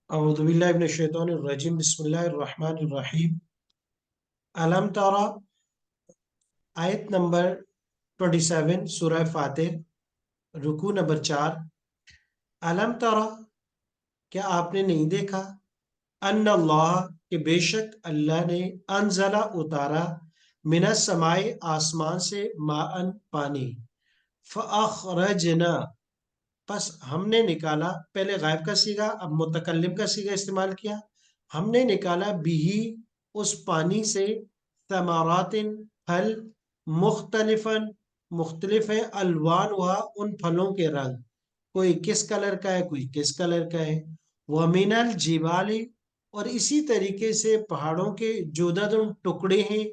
اعوذ باللہ من الشیطان الرجیم بسم اللہ الرحمن الرحیم علم تارا آیت نمبر 27 سورہ فاتر رکوع نمبر 4 علم تارا کیا آپ نے نہیں دیکھا ان اللہ کہ بے شک اللہ نے انزلہ اتارا من السماء آسمان سے ماءن پانی فاخرجنا پس ہم نے نکالا پہلے غائب کا صیغہ اب متکلم کا صیغہ استعمال کیا ہم نے نکالا بھی اس پانی سے ثمرات پھل مختلفاً مختلف ہے الوان ہوا ان پھلوں کے رنگ کوئی کس کلر کا ہے کوئی کس کلر کا ہے ومن الجبال اور اسی طریقے سے پہاڑوں کے جدد ٹکڑے ہیں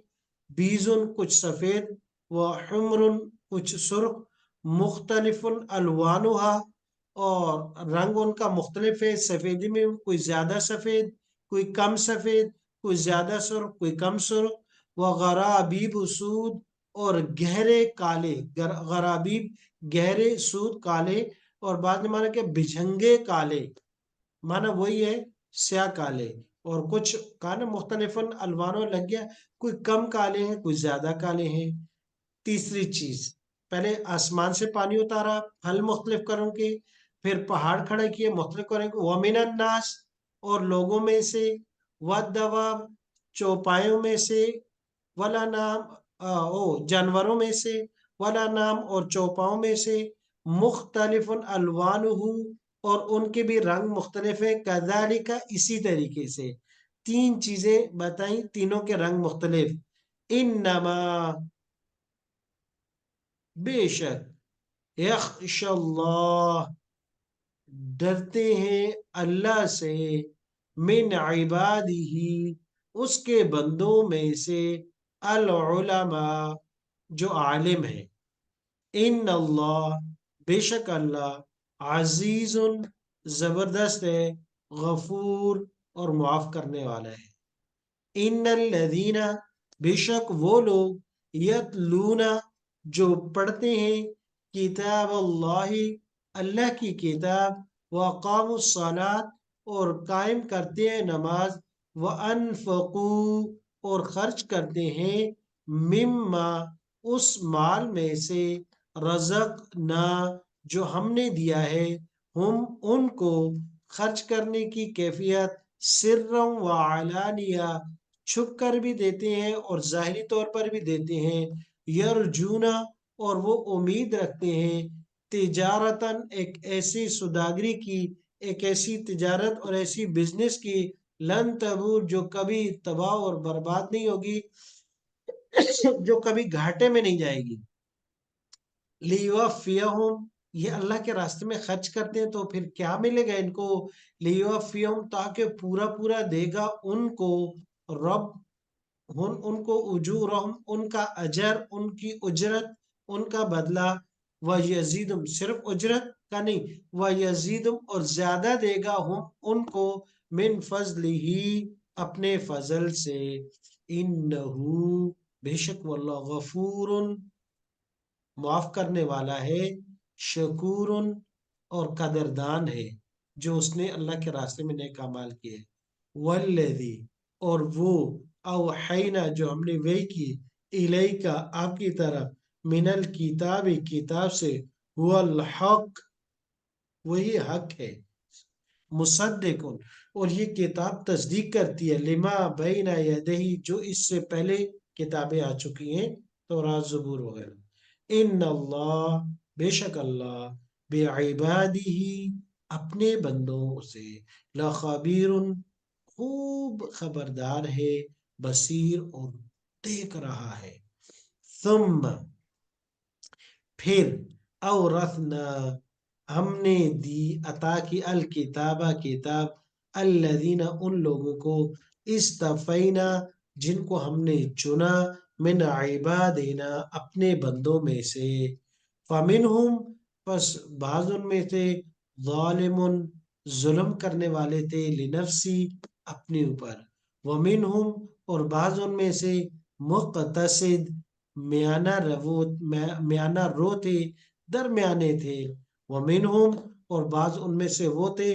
بیزن کچھ سفید و حمر کچھ سرخ مختلف الوانها اور رنگ ان کا مختلف ہے سفیدی میں کوئی زیادہ سفید کوئی کم سفید کوئی زیادہ سرخ کوئی کم سرخ وغرابیب سود اور گہرے کالے غرابیب گہرے سود کالے اور بعد نے مانا کہ بجھنگے کالے مانا وہی ہے سیاہ کالے اور کچھ کانا مختلف الوانوں لگ گیا کوئی کم کالے ہیں کوئی زیادہ کالے ہیں تیسری چیز پہلے آسمان سے پانی اتارا پھل مختلف کروں کے پھر پہاڑ کھڑے کیے مختلف کریں گے ومن الناس اور لوگوں میں سے والدواب چوپایوں میں سے ولا نام جانوروں میں سے ولا نام اور چوپاؤں میں سے مختلف الوان اور ان کے بھی رنگ مختلف ہیں کذالک اسی طریقے سے تین چیزیں بتائیں تینوں کے رنگ مختلف انما بے شک یخش اللہ ڈرتے ہیں اللہ سے من عبادہ اس کے بندوں میں سے العلماء جو عالم ہے ان اللہ بے شک اللہ عزیز زبردست ہے غفور اور معاف کرنے والا ہے ان الذین بے شک وہ لوگ یتلون جو پڑھتے ہیں کتاب اللہ اللہ کی کتاب وقاموا الصلاۃ اور قائم کرتے ہیں نماز وانفقوا اور خرچ کرتے ہیں مما اس مال میں سے رزقنا جو ہم نے دیا ہے ہم ان کو خرچ کرنے کی کیفیت سرا و علانیہ چھپ کر بھی دیتے ہیں اور ظاہری طور پر بھی دیتے ہیں یرجونا اور وہ امید رکھتے ہیں تجارتاً ایک ایسی سوداگری کی ایک ایسی تجارت اور ایسی بزنس کی لن تبور جو کبھی تباہ اور برباد نہیں ہوگی جو کبھی گھاٹے میں نہیں جائے گی لیوفیہم یہ اللہ کے راستے میں خرچ کرتے ہیں تو پھر کیا ملے گا ان کو لیوفیہم تاکہ پورا پورا دے گا ان کو رب ان کو اجورہم ان کا اجر ان کی اجرت ان کا بدلہ ویزیدم صرف اجرت کا نہیں ویزیدم اور زیادہ دے گا ہم ان کو من فضلہ اپنے فضل سے انہو بے شک واللہ غفور معاف کرنے والا ہے شکور اور قدردان ہے جو اس نے اللہ کے راستے میں نیک اعمال کیے والذی اور وہ اوحینا جو ہم نے وحی کی الیکا آپ کی طرف من الکتاب کتاب سے هو الحق وہی حق ہے مصدق اور یہ کتاب تصدیق کرتی ہے لما بین یدہی جو اس سے پہلے کتابیں آ چکی ہیں تورات زبور وغیرہ ان اللہ بے شک اللہ بعبادہ اپنے بندوں سے لخبیر خوب خبردار ہے بصیر اور دیکھ رہا ہے ثم پھر اورثنا ہم نے دی عطا کی الکتابہ کتاب الذین ان لوگوں کو استفینا جن کو ہم نے چنا من عبادنا اپنے بندوں میں سے فمنہم پس بعض ان میں سے ظالم ظلم کرنے والے تھے لنفسی اپنے اوپر ومنہم اور بعض ان میں سے مقتصد میانہ رو تھے درمیانے تھے ومنہم اور بعض ان میں سے وہ تھے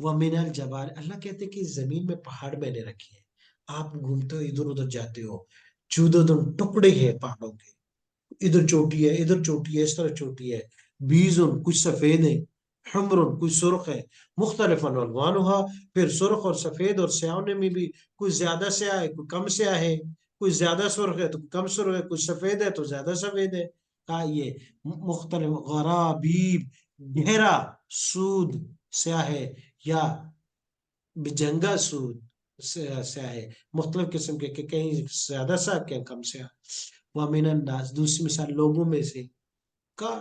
وَمِنَ الْجَبَالِ اللہ کہتے ہیں کہ زمین میں پہاڑ میں نے رکھی ہے، آپ گھومتے ہو ادھر ادھر جاتے ہو، جودن ٹکڑے ہیں پہاڑوں کے، ادھر چوٹی ہے ادھر چوٹی ہے اس طرح چوٹی ہے، بیزن کچھ سفید ہے، حمرن کچھ سرخ ہے، مختلف الوانها، پھر سرخ اور سفید اور سیاہ میں بھی کچھ زیادہ سیاہ ہے کچھ کم سیاہ ہے، کچھ زیادہ سرخ ہے تو کم سرخ ہے، کچھ سفید ہے تو زیادہ سفید ہے، کہا یہ مختلف غرابیب، گہرا سود سیاہ ہے یا بجنگا سود سیاہ ہے، مختلف قسم کے کہ کہیں زیادہ سیاہ کہیں کم سیاہ۔ وَمِنَ النَّاسِ دوسری مثال لوگوں میں سے، کا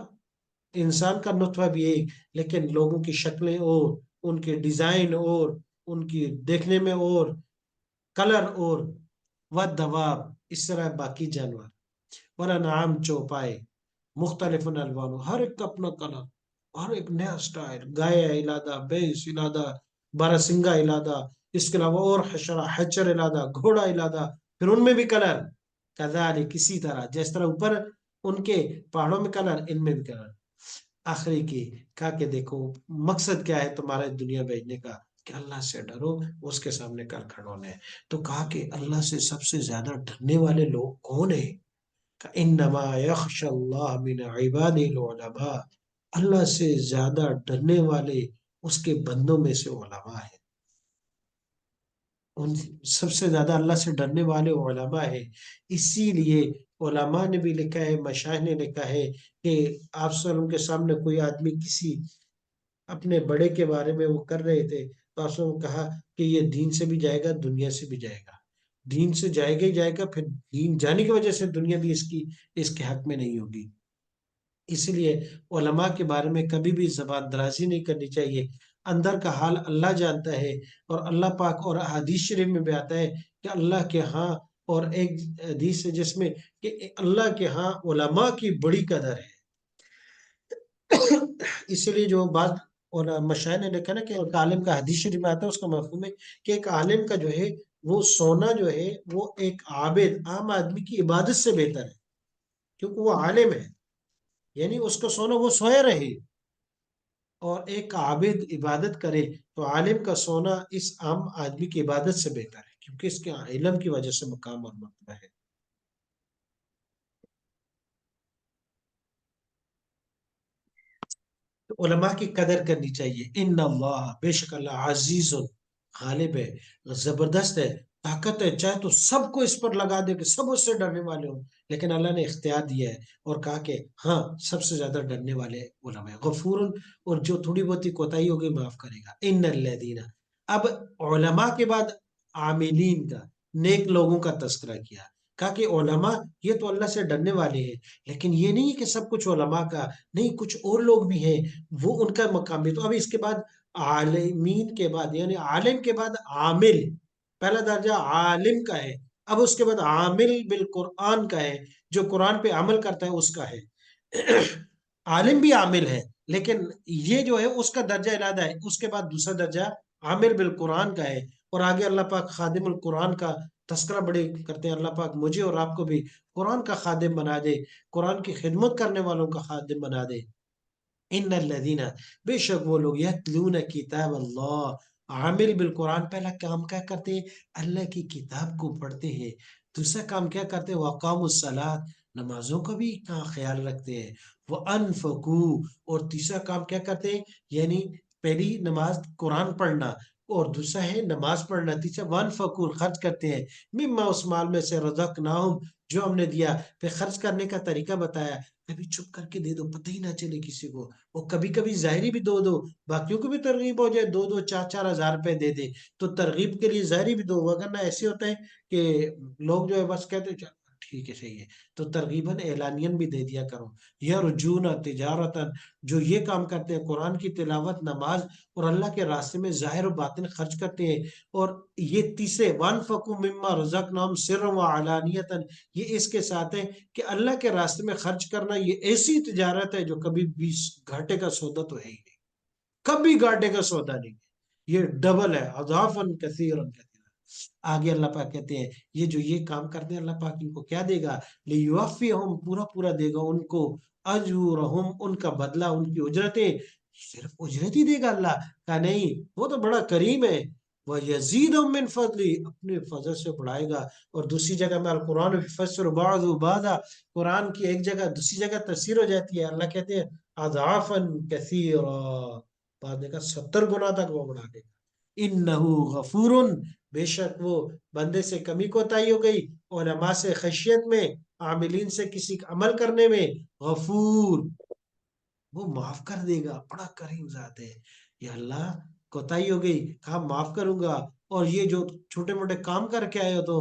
انسان کا نطفہ بھی ایک، لیکن لوگوں کی شکلیں اور ان کے ڈیزائن اور ان کی دیکھنے میں اور کلر اور والدواب اس طرح باقی جانور، والانعام چوپائے، مختلف الوان ہر ایک کا اپنا کلر، ہر ایک نیا سٹائل، گائے علادہ، بیس علادہ، باراسنگا علادہ، اس کے علاوہ اور حشرہ حچر علادہ، گھوڑا علادہ، پھر ان میں بھی کلر، کذالک کسی طرح جس طرح اوپر ان کے پہاڑوں میں کلر ان میں بھی کلر۔ آخری کی کہا کہ دیکھو مقصد کیا ہے تمہارے دنیا بھیجنے کا، کہ اللہ سے ڈرو، اس کے سامنے کر کھڑونے ہیں۔ تو کہا کہ اللہ سے سب سے زیادہ ڈرنے والے لوگ کون ہیں؟ انما یخشى اللہ من عباده العلماء، اللہ سے زیادہ ڈرنے والے اس کے بندوں میں سے علماء ہیں، ان سب سے زیادہ اللہ سے ڈرنے والے علماء ہیں۔ اسی لیے علماء نے بھی لکھا ہے، مشائخ نے لکھا ہے کہ آپ صلی اللہ علیہ وسلم کے سامنے کوئی آدمی کسی اپنے بڑے کے بارے میں وہ کر رہے تھے تو آپ نے کہا کہ یہ دین سے بھی جائے گا دنیا سے بھی جائے گا، دین سے جائے گا ہی جائے گا، پھر دین جانے کی وجہ سے دنیا بھی اس کے حق میں نہیں ہوگی۔ اس لیے علماء کے بارے میں کبھی بھی زبان درازی نہیں کرنی چاہیے، اندر کا حال اللہ جانتا ہے، اور اللہ پاک اور حدیث شریف میں بھی آتا ہے کہ اللہ کے ہاں، اور ایک حدیث ہے جس میں کہ اللہ کے ہاں علماء کی بڑی قدر ہے۔ اس لیے جو بات اور مشاہد نے لکھا نا کہ ایک عالم کا حدیث شریف میں آتا ہے، اس کا مفہوم ہے کہ ایک عالم کا جو ہے وہ سونا جو ہے وہ ایک عابد عام آدمی کی عبادت سے بہتر ہے، کیونکہ وہ عالم ہے، یعنی اس کا سونا وہ سویا رہے، اور ایک عابد عبادت کرے تو عالم کا سونا اس عام آدمی کی عبادت سے بہتر ہے، کیونکہ اس کے علم کی وجہ سے مقام اور مرتبہ ہے۔ تو علماء کی قدر کرنی چاہیے۔ ان اللہ بے شک اللہ عزیز غالب ہے، زبردست ہے، طاقت ہے، چاہے تو سب کو اس پر لگا دے کہ سب اس سے ڈرنے والے ہوں، لیکن اللہ نے اختیار دیا ہے اور کہا کہ ہاں سب سے زیادہ ڈرنے والے علماء ہیں۔ غفور، اور جو تھوڑی بہت ہی کوتاہی ہوگی معاف کرے گا۔ ان الذین، اب علماء کے بعد عاملین کا، نیک لوگوں کا تذکرہ کیا، کہا کہ علماء یہ تو اللہ سے ڈرنے والے ہیں، لیکن یہ نہیں کہ سب کچھ علماء کا نہیں، کچھ اور لوگ بھی ہیں وہ ان کا مقام بھی۔ تو اب اس کے بعد عالمین کے بعد یعنی عالم کے بعد عامل، پہلا درجہ عالم کا ہے، اب اس کے بعد عامل بالقرآن کا ہے، جو قرآن پہ عمل کرتا ہے اس کا ہے۔ عالم بھی عامل ہے، لیکن یہ جو ہے اس کا درجہ علیحدہ ہے، اس کے بعد دوسرا درجہ عامل بالقرآن کا ہے، اور آگے اللہ پاک خادم القرآن کا تذکرہ بڑے کرتے ہیں۔ اللہ پاک مجھے اور آپ کو بھی قرآن کا خادم بنا دے، قرآن کی خدمت کرنے والوں کا خادم بنا دے۔ ان الذین، بے شک وہ لوگ یتلون کتاب اللہ، عامل بالقرآن پہلا کام کیا کرتے ہیں؟ اللہ کی کتاب کو پڑھتے ہیں، دوسرا کام کیا کرتے ہیں؟ وقام الصلاۃ، نمازوں کا بھی خیال رکھتے ہیں، وانفقوا، اور تیسرا کام کیا کرتے ہیں؟ یعنی پہلی نماز قرآن پڑھنا، اور دوسرا ہے نماز پڑھنا، تیسرا وانفقوا خرچ کرتے ہیں، مما اس مال میں سے رزقناہم جو ہم نے دیا، پھر خرچ کرنے کا طریقہ بتایا، کبھی چھپ کر کے دے دو پتہ ہی نہ چلے کسی کو، اور کبھی کبھی ظاہری بھی دو باقیوں کو بھی ترغیب ہو جائے، دو دو چار چار ہزار روپے دے دے تو ترغیب کے لیے ظاہری بھی دو، وگرنہ ایسے ہوتا ہے کہ لوگ جو ہے بس کہتے ہیں چل ٹھیک ہے صحیح ہے، تو ترغیباً اعلانین بھی دے دیا کرو۔ یرجون تجارتاً، جو یہ کام کرتے ہیں قرآن کی تلاوت، نماز اور اللہ کے راستے میں ظاہر و باطن خرچ کرتے ہیں، اور یہ تیسرے وانفقوا مما رزقناہم سرا وعلانیۃ، یہ اس کے ساتھ ہے کہ اللہ کے راستے میں خرچ کرنا یہ ایسی تجارت ہے جو کبھی بھی گھاٹے کا سودا تو ہے ہی نہیں، کبھی گھاٹے کا سودا نہیں، یہ ڈبل ہے، اضعافاً کثیرا کثیرا۔ آگے اللہ پاک کہتے ہیں یہ جو یہ کام کرتے ہیں اللہ پاک ان کو کیا دے گا؟ لیوفیہم، پورا پورا دے گا ان کو، اجورہم، ان کا بدلہ، ان کی اجرتیں، صرف اجرت ہی دے گا اللہ؟ کہا نہیں، وہ تو بڑا کریم ہے، وہ یزید من فضلی، اپنے فضل سے بڑھائے گا۔ اور دوسری جگہ میں القرآن یفسر بعضہ بعضا، قرآن کی ایک جگہ دوسری جگہ تفسیر ہو جاتی ہے، اللہ کہتے ہیں اضعافا کثیرا، بعد نے کہا 70 گنا تک وہ بڑھا دے گا۔ انہو غفور، بے شک وہ بندے سے کمی کوتاہی ہو گئی، علماء سے خشیت میں، عاملین سے کسی عمل کرنے میں، غفور، وہ معاف کر دے گا، بڑا کریم ذات ہے یہ اللہ۔ کوتاہی ہو گئی، کہا معاف کروں گا، اور یہ جو چھوٹے موٹے کام کر کے آئے ہو تو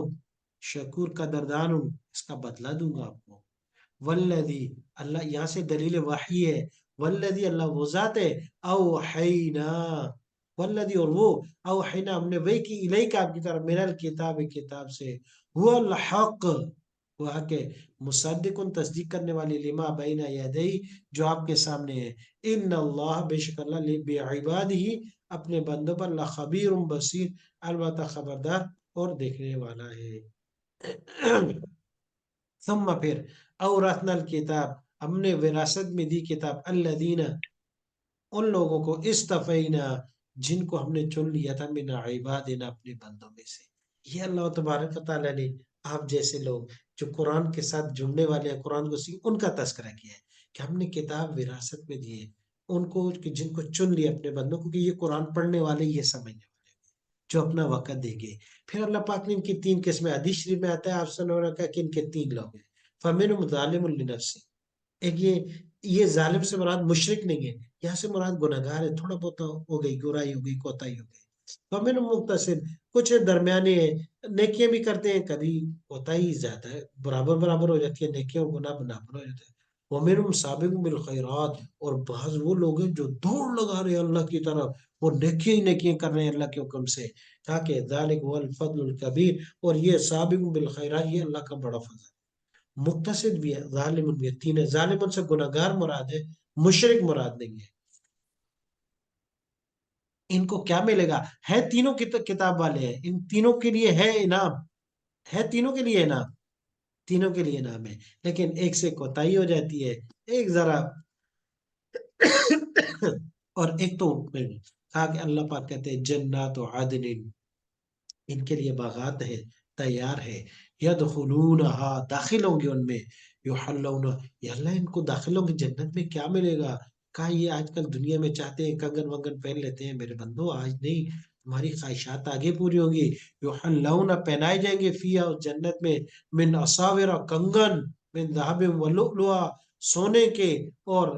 شکور کا دردان ہوں، اس کا بدلہ دوں گا آپ کو۔ والذی، اللہ یہاں سے دلیل وحی ہے، والذی اللہ وہ ذات ہے، اوحینا، والذی اور وہ، اوحینا ہم نے وحی کی، الیک آپ کی طرف، من الکتاب کتاب سے، هو الحق، وہ حق ہے، مصدق تصدیق کرنے والی، لما بین یدی جو آپ کے سامنے ہے، ان اللہ بے شک اللہ بعباد ہی اپنے بندوں پر لخبیر بصیر، البتہ خبردار اور دیکھنے والا ہے۔ ثم پھر اورثنا الکتاب، ہم نے وراثت میں دی کتاب، الذین ان لوگوں کو، استفینا جن کو ہم نے چن لیا تھا، من عبادنا اپنے بندوں میں سے۔ یہ اللہ تبارک و تعالیٰ نے آپ جیسے لوگ جو قرآن کے ساتھ جڑنے والے ہیں، قرآن کو ان کا تذکرہ کیا ہے کہ ہم نے کتاب وراثت میں دی ہے ان کو، کہ جن کو چن لیا اپنے بندوں کو، کہ یہ قرآن پڑھنے والے، یہ سمجھنے والے جو اپنا وقت دیں گے۔ پھر اللہ پاک نے ان کی 3 قسمیں، حدیث شریف میں آتا ہے آپ نے رکھا کہ ان کے 3 لوگ ہیں، فمنہم ظالم لنفسہ، ایک یہ ظالم سے مراد مشرک نہیں ہے، یہاں سے مراد گناہگار ہے، تھوڑا بہت ہو گئی، برائی ہو گئی، کوتاہی ہو گئی۔ فمنہم مقتصد، کچھ درمیانے ہیں، نیکیاں بھی کرتے ہیں، کبھی کوتاہی زیادہ ہے، برابر برابر ہو جاتی ہے، نیکیاں اور گناہ برابر ہو جاتے ہیں۔ ومنہم سابق بالخیرات، اور بعض وہ لوگ ہیں جو دوڑ لگا رہے ہیں اللہ کی طرف، وہ نیکیاں ہی نیکیاں کر رہے ہیں اللہ کے حکم سے، کہا کہ ذالک هو الفضل الکبیر، اور یہ سابق بالخیرات یہ اللہ کا بڑا فضل ہے۔ مقتصد بھی ہے، ظالم بھی ہے، 3 ہے، ظالم سے گناہگار مراد ہے، مشرک مراد نہیں ہے۔ ان کو کیا ملے گا؟ ہے تینوں کتاب والے ہیں، ان تینوں کے لیے ہے انعام، ہے تینوں کے لیے انعام، تینوں کے لیے انعام ہے، لیکن ایک سے کوتاہی ہو جاتی ہے، ایک ذرا اور ایک تو کہا کہ اللہ پاک کہتے ہیں جنات و عدن، ان کے لیے باغات ہے، تیار ہے، یدخلونہا داخل ہوں گے ان میں، یحلون، یا اللہ ان کو داخل ہوں گے جنت میں، کیا ملے گا؟ کہا یہ آج کل دنیا میں چاہتے ہیں کنگن ونگن پہن لیتے ہیں، میرے بندو آج نہیں، تمہاری خواہشات آگے پوری ہوگی، یحلون پہنائے جائیں گے، فیہا اس جنت میں، من اصاور کنگن، من ذہب و لؤلؤا سونے کے اور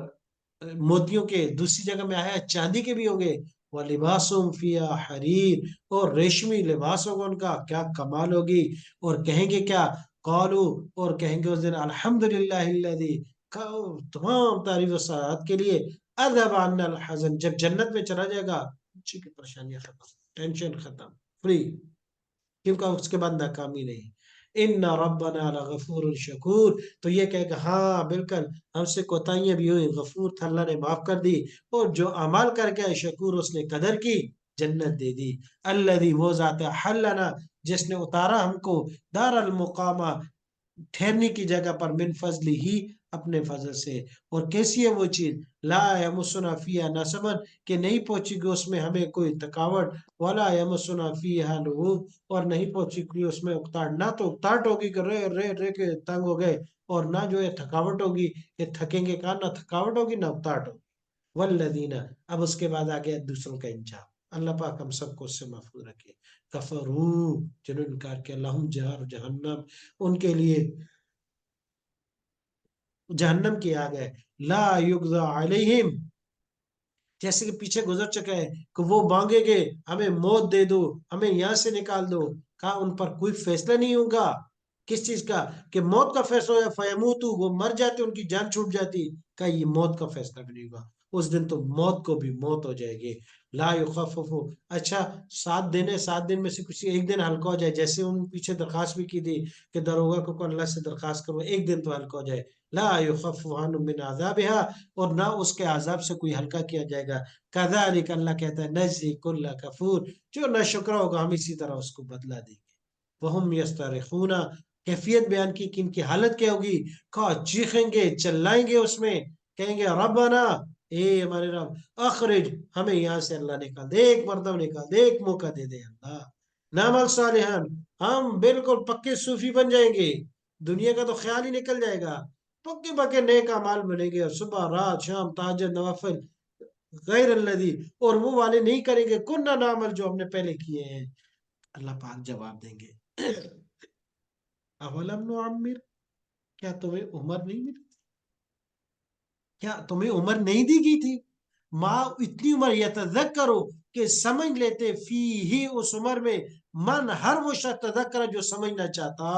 موتیوں کے، دوسری جگہ میں آیا چاندی کے بھی ہوں گے، وَلِبَاسُهُمْ فِيهَا حَرِيرٌ، اور ریشمی لباس ہوگا ان کا، کیا کمال ہوگی، اور کہیں گے کیا، قالوا، اور کہیں گے اس دن الحمدللہ الذی، تمام تعریف و سعادت کے لیے، اذهب عنا الحزن، جب جنت میں چلا جائے گا اچھی کی پریشانیاں ختم، ٹینشن ختم، فری، کیونکہ اس کے بعد ناکامی نہیں۔ ان ربنا لغفور شکور، تو یہ کہے گا ہاں بالکل ہم سے کوتاہیاں بھی ہوئی، غفور تھا اللہ نے معاف کر دی، اور جو اعمال کر کے شکور اس نے قدر کی، جنت دے دی۔ الذی وہ ذات حلنا جس نے اتارا ہم کو، دار المقامہ ٹھہرنے کی جگہ پر، من فضل ہی اپنے فضل سے، اور کیسی ہے وہ چیز، لا یمسنا فیہا نصب، کہ نہیں پہنچی گی اس میں ہمیں کوئی تھکاوٹ، ولا یمسنا فیہا لغوب، اور نہیں پہنچی گی اس میں اکتاڑ، نہ تو اکتاڑ ہوگی کہ رے رے رے کے تنگ ہو گئے، اور نہ جو ہے تھکاوٹ ہوگی کہ تھکیں گے، کہاں نہ تھکاوٹ ہوگی نہ اکتاڑ ہوگی۔ والذین، اب اس کے بعد آ گیا دوسروں کا انجام، اللہ پاک ہم سب کو اس سے محفوظ رکھے، کفرو جنہوں نے انکار کیا، لہم جہار جہنم، ان کے لیے جہنم کی آگ ہے، لا یقضى علیہم، جیسے کہ پیچھے گزر چکا ہے کہ وہ مانگے گے ہمیں موت دے دو، ہمیں یہاں سے نکال دو، کہا ان پر کوئی فیصلہ نہیں ہوگا، کس چیز کا، کہ موت کا فیصلہ ہو، فیموتو وہ مر جاتے، ان کی جان چھوٹ جاتی، کہا یہ موت کا فیصلہ بھی نہیں ہوگا، اس دن تو موت کو بھی موت ہو جائے گی، لا یخفف، اچھا 7 دن ہے، 7 دن میں سے کسی ایک دن ہلکا ہو جائے، جیسے ان پیچھے درخواست بھی کی تھی کہ دروگا کو اللہ سے درخواست کرو ایک دن تو ہلکا ہو جائے، لا یخفف عنہم من عذابها، اور نہ اس کے عذاب سے کوئی ہلکا کیا جائے گا، کذالک اللہ کہتا ہے نجزی کل کفور، جو نہ شکر ہوگا ہم اسی طرح اس کو بدلہ دیں گے، وہم یسترخون، کیفیت بیان کی کہ ان کی حالت کیا ہوگی، کہا چیخیں گے چلائیں گے اس میں، کہیں گے ربنا اے ہمارے رب اخرج، ہمیں یہاں سے اللہ نکال دے، ایک مرتبہ نکال دے، ایک موقع دے دے اللہ، نعمل صالحان، ہم بالکل پکے صوفی بن جائیں گے، دنیا کا تو خیال ہی نکل جائے گا، پکے پکے نیک اعمال بنیں گے، اور صبح رات شام تہجد نوافل، غیر الذی، اور وہ والے نہیں کریں گے کنہ نعمل جو ہم نے پہلے کیے ہیں۔ اللہ پاک جواب دیں گے اولم نعمر، کیا تمہیں عمر نہیں ملی، کیا تمہیں عمر نہیں دی گئی تھی، ماں اتنی عمر یتذکرو کہ سمجھ لیتے فی ہی اس عمر میں، من ہر وہ شخص تذکر جو سمجھنا چاہتا،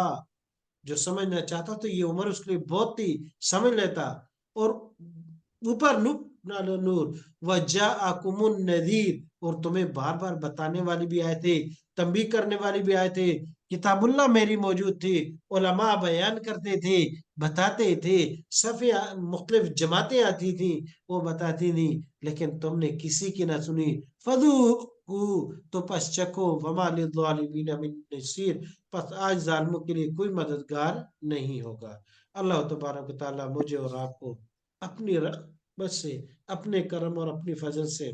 جو سمجھنا چاہتا تو یہ عمر اس کے لیے بہت تھی، سمجھ لیتا۔ اور اوپر نور وجاءکم النذیر، اور تمہیں بار بار بتانے والی بھی آئے تھے، تنبیہ کرنے والی بھی آئے تھے، کتاب اللہ میری موجود تھی، علماء بیان کرتے تھے، بتاتے تھے، صفحے مختلف جماعتیں آتی تھیں وہ بتاتی تھیں، لیکن تم نے کسی کی نہ سنی، فذوقوا، تو پس چکو، وما للظالمین من نصیر، پس آج ظالموں کے لیے کوئی مددگار نہیں ہوگا۔ اللہ تبارک و تعالیٰ مجھے اور آپ کو اپنی رحمت سے، اپنے کرم اور اپنی فضل سے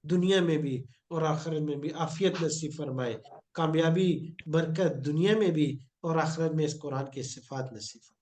دنیا میں بھی اور آخرت میں بھی عافیت نصیب فرمائے، کامیابی برکت دنیا میں بھی اور آخرت میں اس قرآن کی صفات نصیب فرمائے۔